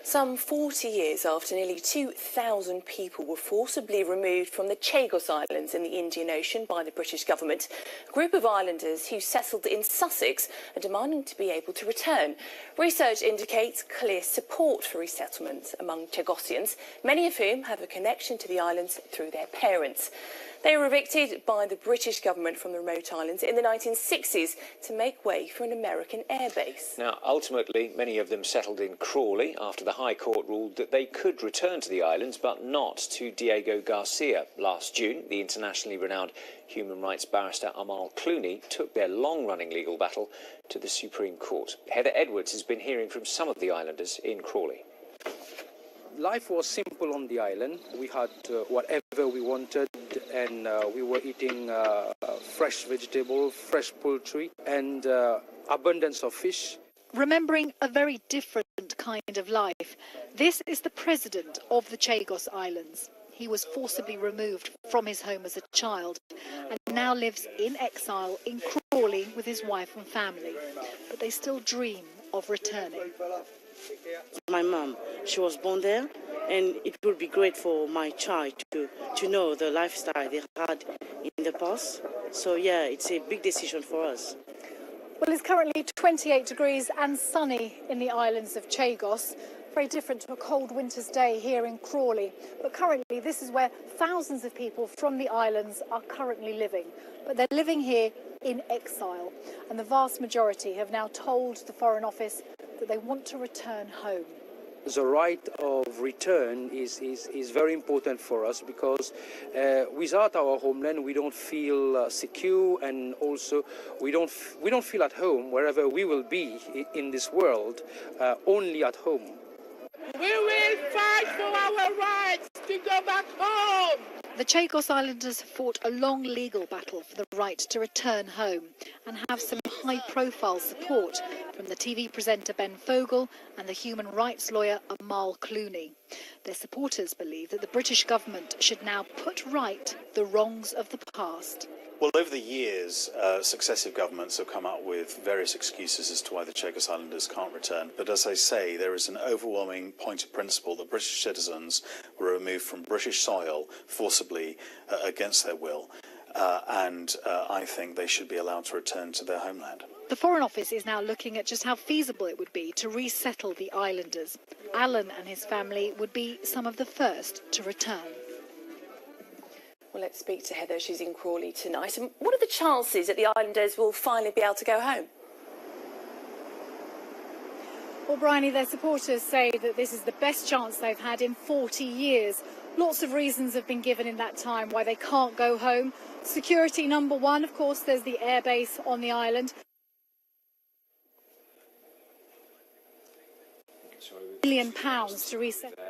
Some 40 years after nearly 2,000 people were forcibly removed from the Chagos Islands in the Indian Ocean by the British government, a group of islanders who settled in Sussex are demanding to be able to return. Research indicates clear support for resettlement among Chagossians, many of whom have a connection to the islands through their parents. They were evicted by the British government from the remote islands in the 1960s to make way for an American airbase. Now, ultimately, many of them settled in Crawley after the High Court ruled that they could return to the islands, but not to Diego Garcia. Last June, the internationally renowned human rights barrister Amal Clooney took their long-running legal battle to the Supreme Court. Heather Edwards has been hearing from some of the islanders in Crawley. Life was simple on the island. We had whatever we wanted, and we were eating fresh vegetable, fresh poultry, and abundance of fish. Remembering a very different kind of life, this is the president of the Chagos Islands. He was forcibly removed from his home as a child and now lives in exile in Crawley with his wife and family. But they still dream of returning. My mum, she was born there, and it would be great for my child to know the lifestyle they had in the past. So yeah, it's a big decision for us. Well, it's currently 28 degrees and sunny in the islands of Chagos. Very different to a cold winter's day here in Crawley. But currently, this is where thousands of people from the islands are currently living. But they're living here in exile. And the vast majority have now told the Foreign Office that they want to return home. The right of return is very important for us because without our homeland we don't feel secure, and also we don't feel at home wherever we will be in this world, only at home. We will fight for our rights to go back home. The Chagos Islanders have fought a long legal battle for the right to return home and have some high-profile support from the TV presenter Ben Fogle and the human rights lawyer Amal Clooney. Their supporters believe that the British government should now put right the wrongs of the past. Well, over the years, successive governments have come up with various excuses as to why the Chagos Islanders can't return. But as I say, there is an overwhelming point of principle that British citizens were removed from British soil forcibly against their will. And I think they should be allowed to return to their homeland. The Foreign Office is now looking at just how feasible it would be to resettle the islanders. Alan and his family would be some of the first to return. Well, let's speak to Heather. She's in Crawley tonight. And what are the chances that the islanders will finally be able to go home? Well, Bryony, their supporters say that this is the best chance they've had in 40 years. Lots of reasons have been given in that time why they can't go home. Security, number one. Of course, there's the airbase on the island. £1 million to reset.